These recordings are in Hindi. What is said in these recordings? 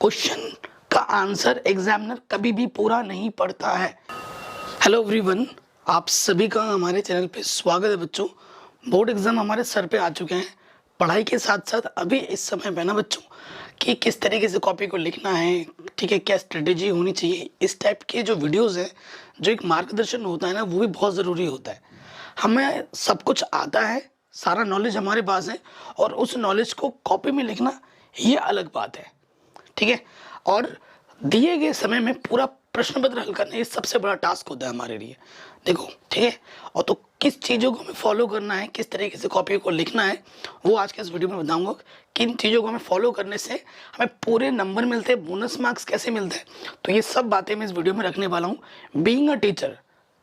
क्वेश्चन का आंसर एग्जामिनर कभी भी पूरा नहीं पढ़ता है। हेलो एवरीवन, आप सभी का हमारे चैनल पे स्वागत है बच्चों। बोर्ड एग्जाम हमारे सर पे आ चुके हैं। पढ़ाई के साथ साथ अभी इस समय पे ना बच्चों कि किस तरीके से कॉपी को लिखना है, ठीक है, क्या स्ट्रेटेजी होनी चाहिए, इस टाइप के जो वीडियोस हैं, जो एक मार्गदर्शन होता है ना, वो भी बहुत ज़रूरी होता है। हमें सब कुछ आता है, सारा नॉलेज हमारे पास है, और उस नॉलेज को कॉपी में लिखना ये अलग बात है, ठीक है। और दिए गए समय में पूरा प्रश्न पत्र हल करना ये सबसे बड़ा टास्क होता है हमारे लिए, देखो, ठीक है। और तो किस चीज़ों को हमें फॉलो करना है, किस तरीके से कॉपी को लिखना है, वो आज के इस वीडियो में बताऊंगा। किन चीज़ों को हमें फॉलो करने से हमें पूरे नंबर मिलते हैं, बोनस मार्क्स कैसे मिलते हैं, तो ये सब बातें मैं इस वीडियो में रखने वाला हूँ। बीइंग अ टीचर,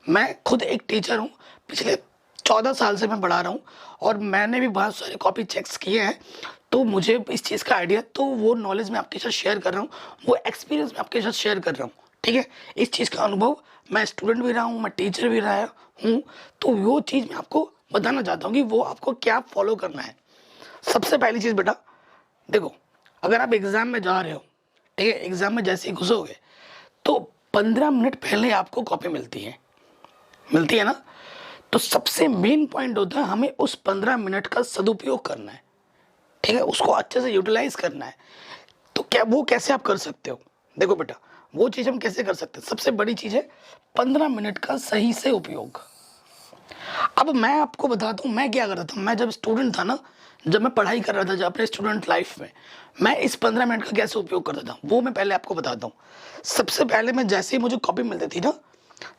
मैं खुद एक टीचर हूँ, पिछले 14 साल से मैं पढ़ा रहा हूँ, और मैंने भी बहुत सारे कॉपी चेक्स किए हैं, तो मुझे इस चीज़ का आइडिया, तो वो नॉलेज मैं आपके साथ शेयर कर रहा हूँ, वो एक्सपीरियंस मैं आपके साथ शेयर कर रहा हूँ, ठीक है। इस चीज़ का अनुभव, मैं स्टूडेंट भी रहा हूँ, मैं टीचर भी रहा हूँ, तो वो चीज़ मैं आपको बताना चाहता हूँ कि वो आपको क्या फॉलो करना है। सबसे पहली चीज़ बेटा, देखो, अगर आप एग्ज़ाम में जा रहे हो, ठीक है, एग्ज़ाम में जैसे ही घुसोगे तो 15 मिनट पहले आपको कॉपी मिलती है ना। तो सबसे मेन पॉइंट होता है हमें उस 15 मिनट का सदुपयोग करना है, ठीक है, उसको अच्छे से यूटिलाइज करना है। तो क्या वो कैसे आप कर सकते हो? देखो बेटा, वो चीज़ हम कैसे कर सकते हैं, सबसे बड़ी चीज़ है 15 मिनट का सही से उपयोग। अब मैं आपको बताता हूँ मैं क्या करता था। मैं जब स्टूडेंट था ना, जब मैं पढ़ाई कर रहा था, जब अपने स्टूडेंट लाइफ में, मैं इस 15 मिनट का कैसे उपयोग करता था वो मैं पहले आपको बताता हूँ। सबसे पहले मैं जैसे ही मुझे कॉपी मिलती थी ना,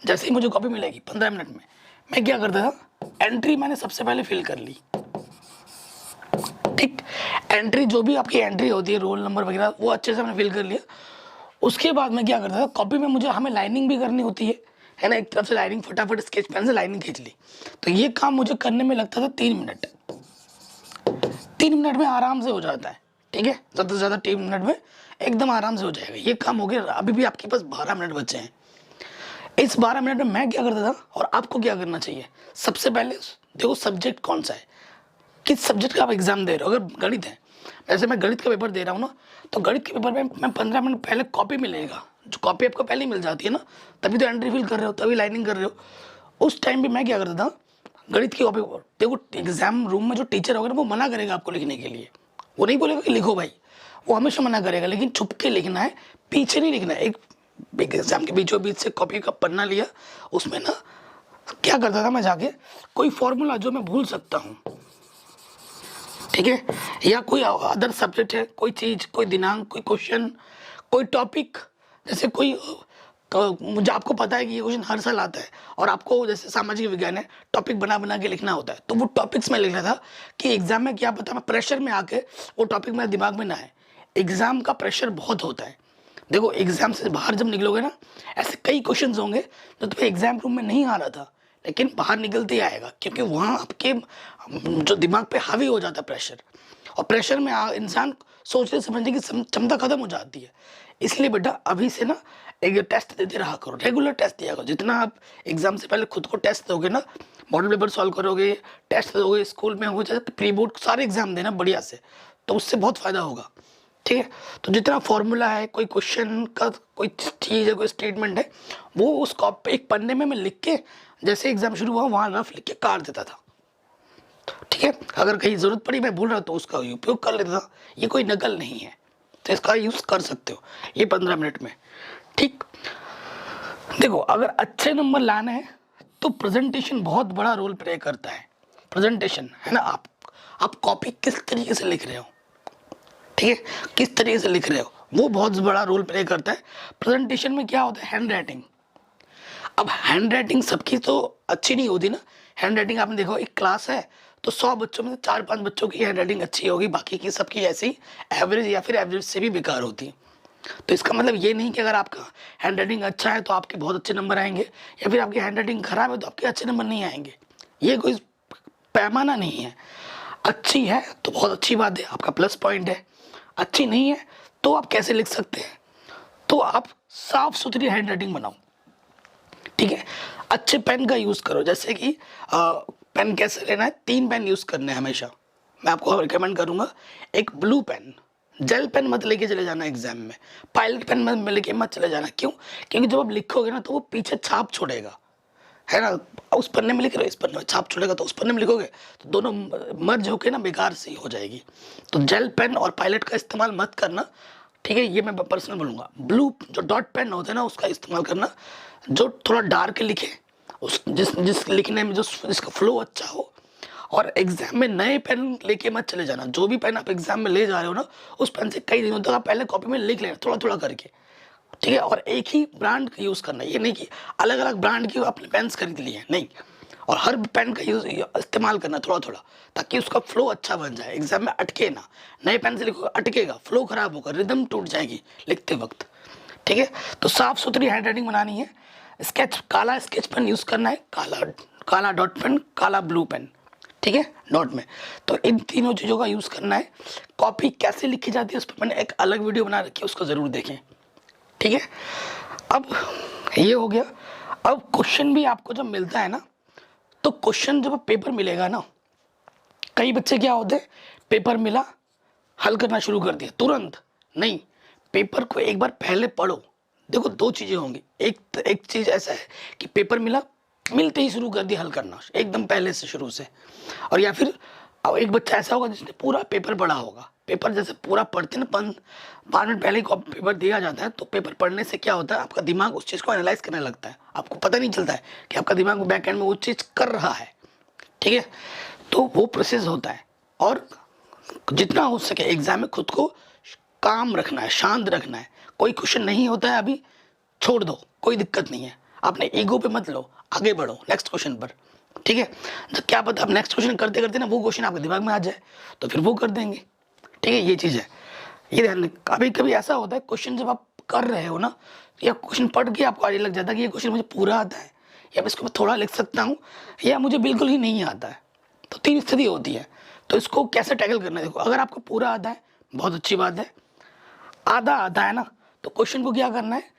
जैसे ही मुझे कॉपी मिलेगी 15 मिनट में, मैं क्या करता था, एंट्री मैंने सबसे पहले फिल कर ली, ठीक। एंट्री, जो भी आपकी एंट्री होती है, रोल नंबर वगैरह, वो अच्छे से मैंने फिल कर लिया। उसके बाद मैं क्या करता था, कॉपी में मुझे हमें लाइनिंग भी करनी होती है ना, एक तरफ से लाइनिंग, फटाफट स्केच पेन से लाइनिंग खींच ली। तो ये काम मुझे करने में लगता था 3 मिनट। 3 मिनट में आराम से हो जाता है, ठीक है, ज़्यादा से ज़्यादा 3 मिनट में एकदम आराम से हो जाएगा ये काम। हो गया। अभी भी आपके पास 12 मिनट बचे हैं। इस 12 मिनट में मैं क्या करता था, और आपको क्या करना चाहिए, सबसे पहले देखो सब्जेक्ट कौन सा है, किस सब्जेक्ट का आप एग्जाम दे रहे हो। अगर गणित है, वैसे मैं गणित का पेपर दे रहा हूँ ना, तो गणित के पेपर में मैं 15 मिनट पहले कॉपी मिलेगा, जो कॉपी आपको पहले ही मिल जाती है ना, तभी तो एंट्री फिल कर रहे हो, तभी लाइनिंग कर रहे हो। उस टाइम भी मैं क्या करता था, गणित की कॉपी, देखो एग्जाम रूम में जो टीचर होगा ना, वो मना करेगा आपको लिखने के लिए, वो नहीं बोलेगा कि लिखो भाई, वो हमेशा मना करेगा, लेकिन छुप के लिखना है, पीछे नहीं लिखना है। एक एग्जाम के बीचों बीच से कॉपी का पन्ना लिया, उसमें ना क्या करता था मैं, जाके कोई फॉर्मूला जो मैं भूल सकता हूँ, ठीक है, या कोई अदर सब्जेक्ट है, कोई चीज़, कोई दिनांक, कोई क्वेश्चन, कोई टॉपिक, जैसे कोई मुझे, आपको पता है कि ये क्वेश्चन हर साल आता है, और आपको जैसे सामाजिक विज्ञान है, टॉपिक बना बना के लिखना होता है, तो वो टॉपिक्स में लिख रहा था कि एग्जाम में क्या पता मैं प्रेशर में आके वो टॉपिक मेरे दिमाग में ना आए। एग्जाम का प्रेशर बहुत होता है। देखो, एग्जाम से बाहर जब निकलोगे ना, ऐसे कई क्वेश्चन होंगे जो तुम्हें एग्जाम रूम में नहीं आ रहा था, लेकिन बाहर निकलते ही आएगा, क्योंकि वहाँ आपके जो दिमाग पे हावी हो जाता है प्रेशर, और प्रेशर में इंसान सोचने समझने की क्षमता खत्म हो जाती है। इसलिए बेटा अभी से ना एक टेस्ट देते रहा करो, रेगुलर टेस्ट दिया करो। जितना आप एग्जाम से पहले खुद को टेस्ट दोगे ना, मॉडल पेपर सॉल्व करोगे, टेस्ट दोगे, स्कूल में हो जाए प्री बोर्ड सारे एग्जाम देना बढ़िया से, तो उससे बहुत फायदा होगा, ठीक है। तो जितना फॉर्मूला है, कोई क्वेश्चन का कोई चीज़ है, कोई स्टेटमेंट है, वो उस कॉपी एक पन्ने में मैं लिख के, जैसे एग्जाम शुरू हुआ वहाँ रफ लिख के काट देता था, ठीक है। अगर कहीं ज़रूरत पड़ी, मैं भूल रहा तो उसका उपयोग कर लेता था। ये कोई नकल नहीं है, तो इसका यूज़ कर सकते हो ये 15 मिनट में, ठीक। देखो, अगर अच्छे नंबर लाने हैं तो प्रेजेंटेशन बहुत बड़ा रोल प्ले करता है। प्रेजेंटेशन है ना, आप कॉपी किस तरीके से लिख रहे हो, ठीक है, किस तरीके से लिख रहे हो, वो बहुत बड़ा रोल प्ले करता है। प्रेजेंटेशन में क्या होता है, हैंड राइटिंग। अब हैंड राइटिंग सबकी तो अच्छी नहीं होती ना। हैंड राइटिंग आपने देखो, एक क्लास है तो 100 बच्चों में से 4-5 बच्चों की हैंड राइटिंग अच्छी होगी, बाकी की सबकी ऐसी एवरेज या फिर एवरेज से भी बेकार होती है। तो इसका मतलब ये नहीं कि अगर आपका हैंड राइटिंग अच्छा है तो आपके बहुत अच्छे नंबर आएंगे, या फिर आपकी हैंड राइटिंग खराब है तो आपके अच्छे नंबर नहीं आएंगे। ये कोई पैमाना नहीं है। अच्छी है तो बहुत अच्छी बात है, आपका प्लस पॉइंट है। अच्छी नहीं है तो आप कैसे लिख सकते हैं, तो आप साफ सुथरी हैंड राइटिंग बनाओ, ठीक है। अच्छे पेन का यूज़ करो, जैसे कि पेन कैसे लेना है, 3 पेन यूज़ करने हैं हमेशा। मैं आपको रिकमेंड करूँगा, एक ब्लू पेन, जेल पेन मत लेके चले जाना एग्जाम में, पायलट पेन में लेके मत चले जाना। क्यों? क्योंकि जब आप लिखोगे ना तो वो पीछे छाप छोड़ेगा, है ना। उस पन्ने में लिख रहे हो, इस पन्ने में छाप छोड़ेगा, तो उस पन्ने में लिखोगे तो दोनों मर्ज होके ना बेकार सी हो जाएगी। तो जेल पेन और पायलट का इस्तेमाल मत करना, ठीक है। ये मैं पर्सनल बोलूँगा। ब्लू जो डॉट पेन होता है ना उसका इस्तेमाल करना, जो थोड़ा डार्क लिखे, उस जिस लिखने में जो जिसका फ्लो अच्छा हो। और एग्जाम में नए पेन लेके मत चले जाना। जो भी पेन आप एग्जाम में ले जा रहे हो ना, उस पेन से कई दिनों तक आप पहले कॉपी में लिख लेना थोड़ा थोड़ा करके, ठीक है। और एक ही ब्रांड का यूज़ करना, ये नहीं कि अलग अलग ब्रांड की अपने पेन्स खरीद लिए, नहीं। और हर पेन का यूज इस्तेमाल करना थोड़ा थोड़ा, ताकि उसका फ्लो अच्छा बन जाए, एग्जाम में अटके ना। नए पेन से लिखो अटकेगा, फ्लो खराब होगा, रिदम टूट जाएगी लिखते वक्त, ठीक है। तो साफ सुथरी हैंड राइटिंग बनानी है। स्केच, काला स्केच पेन यूज़ करना है, काला डॉट पेन, काला ब्लू पेन, ठीक है, नोट में। तो इन तीनों चीज़ों का यूज़ करना है। कॉपी कैसे लिखी जाती है उस पर मैंने एक अलग वीडियो बना रखी है, उसको ज़रूर देखें, ठीक है। अब ये हो गया। अब क्वेश्चन भी आपको जब मिलता है ना, तो क्वेश्चन जब पेपर मिलेगा ना, कई बच्चे क्या होते हैं, पेपर मिला हल करना शुरू कर दिया तुरंत। नहीं, पेपर को एक बार पहले पढ़ो। देखो दो चीज़ें होंगी, एक चीज़ ऐसा है कि पेपर मिला, मिलते ही शुरू कर दिया हल करना एकदम पहले से शुरू से। और या फिर अब एक बच्चा ऐसा होगा जिसने पूरा पेपर पढ़ा होगा। पेपर जैसे पूरा पढ़ते ना, 5 मिनट पहले ही पेपर दिया जाता है, तो पेपर पढ़ने से क्या होता है, आपका दिमाग उस चीज़ को एनालाइज करने लगता है। आपको पता नहीं चलता है कि आपका दिमाग बैक एंड में वो चीज़ कर रहा है, ठीक है। तो वो प्रोसेस होता है। और जितना हो सके एग्जाम में खुद को काम रखना है, शांत रखना है। कोई क्वेश्चन नहीं होता है अभी, छोड़ दो, कोई दिक्कत नहीं है। अपने ईगो पे मत लो, आगे बढ़ो नेक्स्ट क्वेश्चन पर, ठीक है। जब क्या पता आप नेक्स्ट क्वेश्चन करते करते ना वो क्वेश्चन आपके दिमाग में आ जाए, तो फिर वो कर देंगे, ठीक है। ये चीज़ है, ये ध्यान रखें। कभी कभी ऐसा होता है क्वेश्चन जब आप कर रहे हो ना, या क्वेश्चन पढ़ के आपको आगे लग जाता है कि ये क्वेश्चन मुझे पूरा आता है, या इसको मैं थोड़ा लिख सकता हूँ, या मुझे बिल्कुल ही नहीं आता है। तो 3 स्थिति होती है। तो इसको कैसे टैकल करना है, देखो अगर आपको पूरा आता है बहुत अच्छी बात है। आधा आता है ना, तो क्वेश्चन को क्या करना है,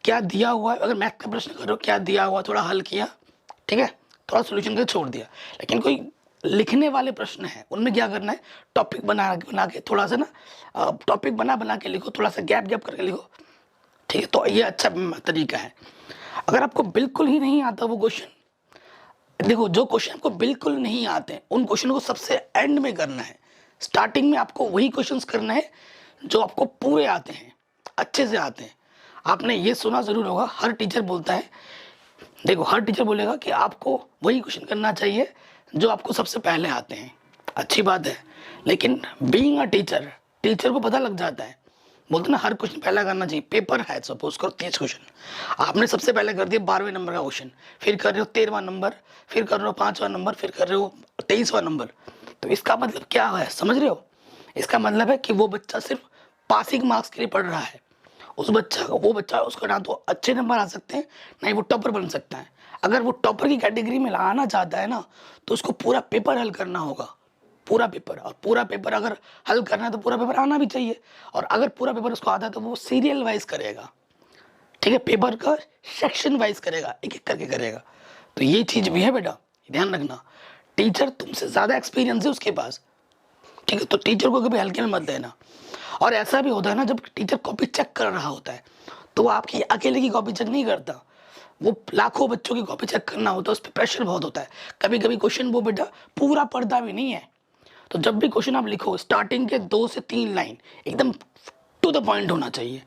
क्या दिया हुआ है, अगर मैथ का प्रश्न करो क्या दिया हुआ, थोड़ा हल किया, ठीक है, थोड़ा सोल्यूशन करके छोड़ दिया। लेकिन कोई लिखने वाले प्रश्न हैं, उनमें क्या करना है, टॉपिक बना के थोड़ा सा ना, टॉपिक बना के लिखो, थोड़ा सा गैप करके लिखो, ठीक है। तो ये अच्छा तरीका है। अगर आपको बिल्कुल ही नहीं आता वो क्वेश्चन, देखो जो क्वेश्चन आपको बिल्कुल नहीं आते उन क्वेश्चन को सबसे एंड में करना है। स्टार्टिंग में आपको वही क्वेश्चंस करना है जो आपको पूरे आते हैं, अच्छे से आते हैं। आपने ये सुना जरूर होगा, हर टीचर बोलता है, देखो हर टीचर बोलेगा कि आपको वही क्वेश्चन करना चाहिए जो आपको सबसे पहले आते हैं। अच्छी बात है, लेकिन बीइंग अ टीचर, टीचर को पता लग जाता है, बोलते ना हर क्वेश्चन पहला करना चाहिए। पेपर है सपोज करो 30 क्वेश्चन, आपने सबसे पहले कर दिया 12वें नंबर का क्वेश्चन, फिर कर रहे हो 13वां नंबर, फिर कर रहे हो 5वां नंबर, फिर कर रहे हो 23वां नंबर। तो इसका मतलब क्या है, समझ रहे हो? इसका मतलब है कि वो बच्चा सिर्फ पासिंग मार्क्स के लिए पढ़ रहा है। उस बच्चा को, वो बच्चा, उसका ना तो अच्छे नंबर आ सकते हैं, ना ही वो टॉपर बन सकता है। अगर वो टॉपर की कैटेगरी में आना चाहता है ना, तो उसको पूरा पेपर हल करना होगा, पूरा पेपर। और पूरा पेपर अगर हल करना है तो पूरा पेपर आना भी चाहिए। और अगर पूरा पेपर उसको आता है तो वो सीरियल वाइज करेगा, ठीक है, पेपर का सेक्शन वाइज करेगा, एक एक करके करेगा। तो ये चीज़ भी है बेटा, ध्यान रखना। टीचर तुमसे ज़्यादा एक्सपीरियंस है उसके पास, ठीक है, तो टीचर को कभी हल्के में मत लेना। और ऐसा भी होता है ना, जब टीचर कॉपी चेक कर रहा होता है तो वो आपकी अकेले की कॉपी चेक नहीं करता, वो लाखों बच्चों की कॉपी चेक करना होता है, उस पर प्रेशर बहुत होता है। कभी कभी क्वेश्चन वो बेटा पूरा पढ़ता भी नहीं है। तो जब भी क्वेश्चन आप लिखो, स्टार्टिंग के 2 से 3 लाइन एकदम टू द पॉइंट होना चाहिए,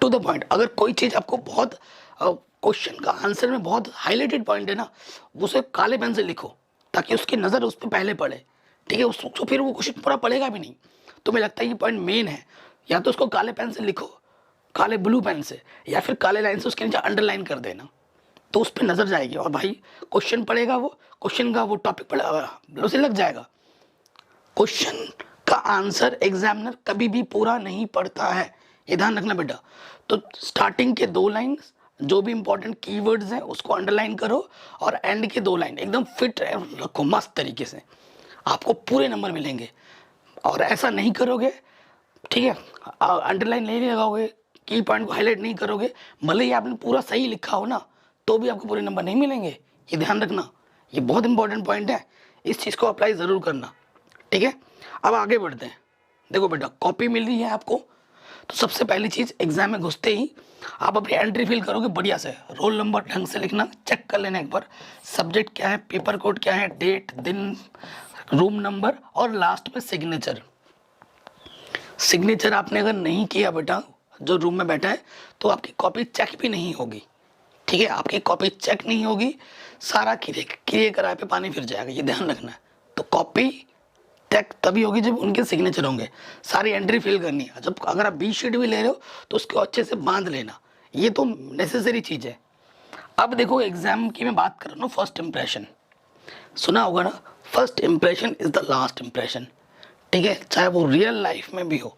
टू द पॉइंट। अगर कोई चीज़ आपको बहुत क्वेश्चन का आंसर में बहुत हाईलाइटेड पॉइंट है ना, उसे काले पेन से लिखो ताकि उसकी नज़र उस पर पहले पड़े, ठीक है। उसको फिर वो क्वेश्चन पूरा पढ़ेगा भी नहीं। तुम्हें लगता है ये पॉइंट मेन है, या तो उसको काले पेन से लिखो, काले ब्लू पेन से, या फिर काले लाइन से उसके नीचे अंडरलाइन कर देना, तो उस पर नज़र जाएगी। और भाई क्वेश्चन पढ़ेगा, वो क्वेश्चन का वो टॉपिक पढ़ेगा, उसे लग जाएगा। क्वेश्चन का आंसर एग्जामिनर कभी भी पूरा नहीं पढ़ता है, ये ध्यान रखना बेटा। तो स्टार्टिंग के 2 लाइन जो भी इंपॉर्टेंट कीवर्ड्स हैं उसको अंडरलाइन करो, और एंड के 2 लाइन एकदम फिट रखो मस्त तरीके से, आपको पूरे नंबर मिलेंगे। और ऐसा नहीं करोगे, ठीक है, अंडरलाइन नहीं लगाओगे, की पॉइंट को हाईलाइट नहीं करोगे, भले ही आपने पूरा सही लिखा हो ना, तो भी आपको पूरे नंबर नहीं मिलेंगे, ये ध्यान रखना। ये बहुत इंपॉर्टेंट पॉइंट है, इस चीज़ को अप्लाई ज़रूर करना, ठीक है। अब आगे बढ़ते हैं, देखो बेटा, कॉपी मिल रही है आपको, तो सबसे पहली चीज़ एग्जाम में घुसते ही आप अपनी एंट्री फिल करोगे बढ़िया से, रोल नंबर ढंग से लिखना, चेक कर लेना एक बार, सब्जेक्ट क्या है, पेपर कोड क्या है, डेट, दिन, रूम नंबर और लास्ट में सिग्नेचर। सिग्नेचर आपने अगर नहीं किया बेटा जो रूम में बैठा है, तो आपकी कॉपी चेक भी नहीं होगी। ठीक है, आपकी कॉपी चेक नहीं होगी, सारा किए कराए पे पानी फिर जाएगा, ये ध्यान रखना है। तो कॉपी चेक तभी होगी जब उनके सिग्नेचर होंगे, सारी एंट्री फिल करनी है। जब अगर आप बी शीट भी ले रहे हो तो उसको अच्छे से बांध लेना, ये तो नेसेसरी चीज़ है। अब देखो एग्जाम की मैं बात कर रहा हूँ, फर्स्ट इंप्रेशन सुना होगा ना, first impression is the last impression. ठीक है, चाहे वो रियल लाइफ में भी हो।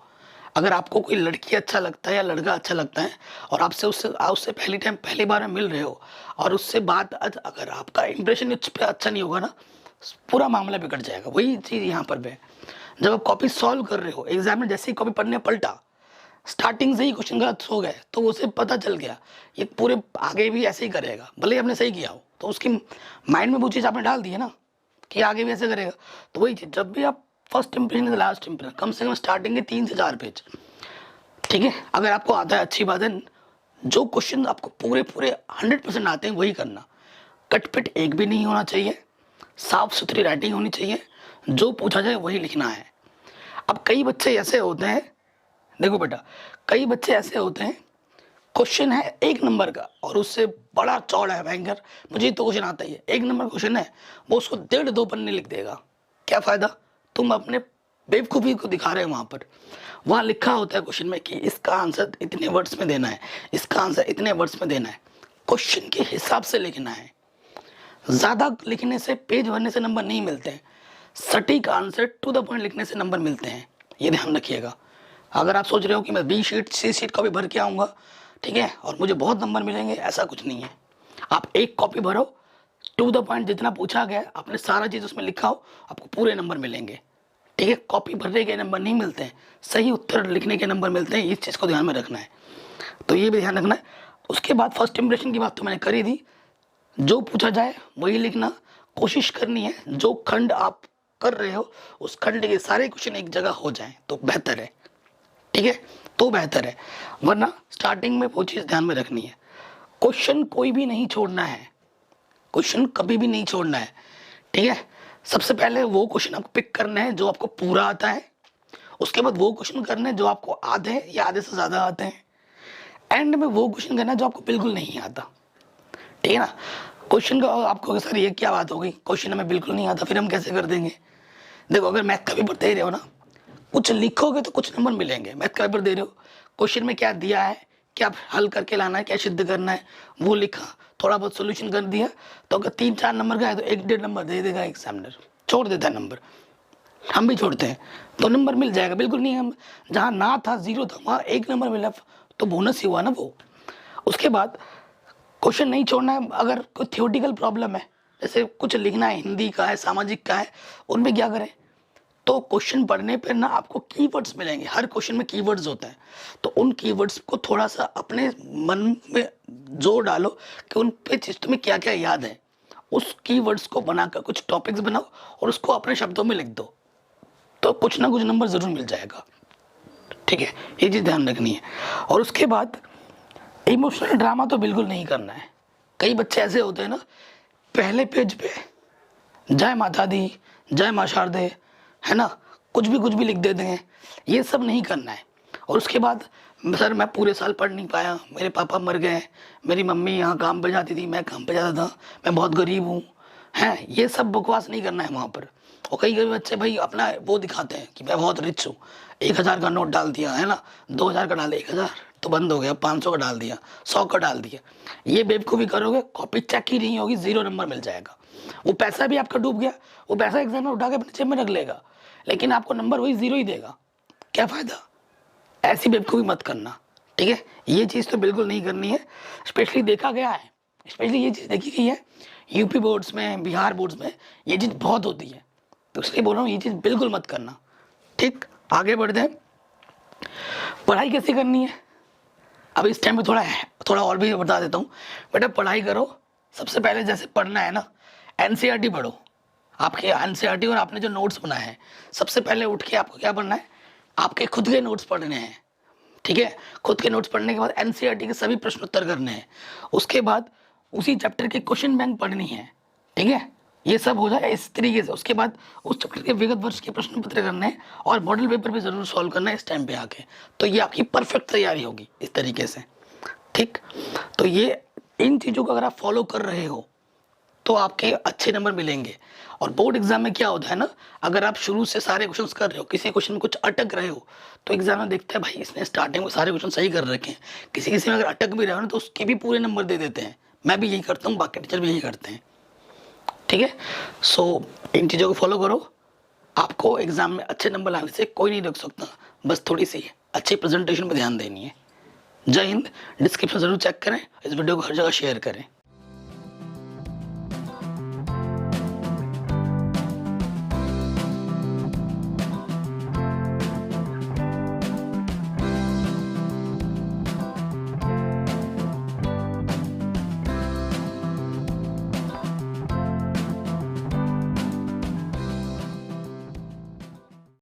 अगर आपको कोई लड़की अच्छा लगता है या लड़का अच्छा लगता है और आपसे उससे उससे पहली बार में मिल रहे हो और उससे बात अगर आपका इंप्रेशन उस पर अच्छा नहीं होगा ना, पूरा मामला बिगड़ जाएगा। वही चीज़ यहाँ पर भी है। जब आप कॉपी सॉल्व कर रहे हो, एग्जाम में जैसे ही कॉपी पढ़ने पलटा, स्टार्टिंग से ही क्वेश्चन गलत हो गए तो उसे पता चल गया ये पूरे आगे भी ऐसे ही करेगा, भले ही आपने सही किया हो, तो उसकी माइंड में वो चीज़ आपने डाल दी है ना कि आगे भी ऐसे करेगा। तो वही चीज़, जब भी आप फर्स्ट इंप्रेशन लास्ट इंप्रेशन, कम से कम स्टार्टिंग के 3 से 4 पेज। ठीक है, अगर आपको आता है अच्छी बात है, जो क्वेश्चन आपको पूरे 100% आते हैं वही करना, कटपिट एक भी नहीं होना चाहिए, साफ सुथरी राइटिंग होनी चाहिए, जो पूछा जाए वही लिखना है। अब कई बच्चे ऐसे होते हैं, देखो बेटा, कई बच्चे ऐसे होते हैं, क्वेश्चन है 1 नंबर का और उससे बड़ा चौड़ा है भयंकर, मुझे तो क्वेश्चन आता ही है, 1 नंबर क्वेश्चन है, वो उसको 1.5-2 पन्ने लिख देगा। क्या फ़ायदा, तुम अपने बेवकूफ़ी को दिखा रहे हो। वहाँ पर वहाँ लिखा होता है क्वेश्चन में कि इसका आंसर इतने वर्ड्स में देना है, इसका आंसर इतने वर्ड्स में देना है, क्वेश्चन के हिसाब से लिखना है। ज़्यादा लिखने से, पेज भरने से नंबर नहीं मिलते हैं, सटीक आंसर टू द पॉइंट लिखने से नंबर मिलते हैं, ये ध्यान रखिएगा। अगर आप सोच रहे हो कि मैं बी शीट सी शीट कॉपी भर के आऊँगा, ठीक है, और मुझे बहुत नंबर मिलेंगे, ऐसा कुछ नहीं है। आप एक कॉपी भरो, टू द पॉइंट जितना पूछा गया आपने सारा चीज़ उसमें लिखा हो, आपको पूरे नंबर मिलेंगे। ठीक है, कॉपी भरने के नंबर नहीं मिलते हैं, सही उत्तर लिखने के नंबर मिलते हैं, इस चीज़ को ध्यान में रखना है। तो ये भी ध्यान रखना है। उसके बाद फर्स्ट इंप्रेशन की बात तो मैंने करी थी, जो पूछा जाए वही लिखना, कोशिश करनी है जो खंड आप कर रहे हो उस खंड के सारे क्वेश्चन एक जगह हो जाएं तो बेहतर है। ठीक है, तो बेहतर है, वरना स्टार्टिंग में वो चीज़ ध्यान में रखनी है, क्वेश्चन कोई भी नहीं छोड़ना है, क्वेश्चन कभी भी नहीं छोड़ना है। ठीक है, सबसे पहले वो क्वेश्चन आपको पिक करना है जो आपको पूरा आता है, उसके बाद वो क्वेश्चन करने हैं जो आपको आधे या आधे से ज़्यादा आते हैं, एंड में वो क्वेश्चन करना है जो आपको बिल्कुल नहीं आता। ठीक है ना, क्वेश्चन का आपको सर ये क्या बात हो गई, क्वेश्चन हमें बिल्कुल नहीं आता, फिर हम कैसे कर देंगे। देखो, अगर मैथ का पेपर दे रहे हो ना, कुछ लिखोगे तो कुछ नंबर मिलेंगे। मैथ का पेपर दे रहे हो, क्वेश्चन में क्या दिया है, क्या हल करके लाना है, क्या सिद्ध करना है, वो लिखा, थोड़ा बहुत सोल्यूशन कर दिया, तो अगर 3-4 नंबर का है तो 1-1.5 नंबर दे देगा एग्जामिनर, छोड़ देता है नंबर, हम भी छोड़ते हैं, तो नंबर मिल जाएगा। बिल्कुल नहीं, हम जहाँ ना था 0 था वहाँ 1 नंबर मिला तो बोनस ही हुआ ना वो। उसके बाद क्वेश्चन नहीं छोड़ना है। अगर कोई थियोटिकल प्रॉब्लम है, जैसे कुछ लिखना है, हिंदी का है, सामाजिक का है, उनमें क्या करें, तो क्वेश्चन पढ़ने पर ना आपको कीवर्ड्स मिलेंगे, हर क्वेश्चन में कीवर्ड्स होते हैं, तो उन कीवर्ड्स को थोड़ा सा अपने मन में जोर डालो कि उन पे चीज़ तुम्हें क्या क्या याद है, उस कीवर्ड्स को बनाकर कुछ टॉपिक्स बनाओ और उसको अपने शब्दों में लिख दो, तो कुछ ना कुछ नंबर ज़रूर मिल जाएगा। ठीक है, ये चीज़ ध्यान रखनी है। और उसके बाद इमोशनल ड्रामा तो बिल्कुल नहीं करना है। कई बच्चे ऐसे होते हैं ना, पहले पेज पे जय माता दी, जय माँ शारदे, है ना, कुछ भी लिख देते हैं, ये सब नहीं करना है। और उसके बाद सर मैं पूरे साल पढ़ नहीं पाया, मेरे पापा मर गए, मेरी मम्मी यहाँ काम पे जाती थी, मैं काम पे जाता था, मैं बहुत गरीब हूँ, हैं, ये सब बकवास नहीं करना है वहाँ पर। और कई कई बच्चे भाई अपना वो दिखाते हैं कि मैं बहुत रिच हूँ, 1000 का नोट डाल दिया, है ना, 2000 का डाल दिया, 1000 तो बंद हो गया, 500 का डाल दिया, 100 का डाल दिया, ये बेवकूफ़ी करोगे, कॉपी चेक ही नहीं होगी, 0 नंबर मिल जाएगा। वो पैसा भी आपका डूब गया, वो पैसा एग्जाम में उठा के अपने जेब में रख लेगा, लेकिन आपको नंबर वही 0 ही देगा, क्या फ़ायदा। ऐसी बेवकूफ़ी मत करना। ठीक है, ये चीज़ तो बिल्कुल नहीं करनी है। स्पेशली देखा गया है, स्पेशली ये चीज़ देखी गई है यूपी बोर्ड्स में, बिहार बोर्ड्स में ये चीज़ बहुत होती है, तो इसलिए बोल रहा हूँ ये चीज़ बिल्कुल मत करना। ठीक, आगे बढ़ते हैं। पढ़ाई कैसे करनी है, अब इस टाइम पे थोड़ा और भी बता देता हूँ। बेटा पढ़ाई करो, सबसे पहले जैसे पढ़ना है ना, एनसीईआरटी पढ़ो, आपके एनसीईआरटी और आपने जो नोट्स बनाए हैं, सबसे पहले उठ के आपको क्या पढ़ना है, आपके खुद के नोट्स पढ़ने हैं, ठीक है। खुद के नोट्स पढ़ने के बाद एनसीईआरटी के सभी प्रश्न उत्तर करने हैं, उसके बाद उसी चैप्टर के क्वेश्चन बैंक पढ़नी है, ठीक है। ये सब हो जाए इस तरीके से, उसके बाद उस चैप्टर के विगत वर्ष के प्रश्न पत्र करने हैं और मॉडल पेपर भी जरूर सॉल्व करना है इस टाइम पे आके। तो ये आपकी परफेक्ट तैयारी होगी इस तरीके से, ठीक। तो ये इन चीज़ों को अगर आप फॉलो कर रहे हो तो आपके अच्छे नंबर मिलेंगे। और बोर्ड एग्जाम में क्या होता है ना, अगर आप शुरू से सारे क्वेश्चंस कर रहे हो, किसी क्वेश्चन में कुछ अटक रहे हो, तो एग्जाम में देखते हैं भाई इसने स्टार्टिंग में सारे क्वेश्चन सही कर रखे हैं, किसी किसी में अगर अटक भी रहे हो ना तो उसके भी पूरे नंबर दे देते हैं। मैं भी यही करता हूँ, बाकी टीचर भी यही करते हैं, ठीक है। सो इन चीज़ों को फॉलो करो, आपको एग्जाम में अच्छे नंबर लाने से कोई नहीं रोक सकता, बस थोड़ी सी अच्छी प्रेजेंटेशन पर ध्यान देनी है। जय हिंद। डिस्क्रिप्शन जरूर चेक करें, इस वीडियो को हर जगह शेयर करें।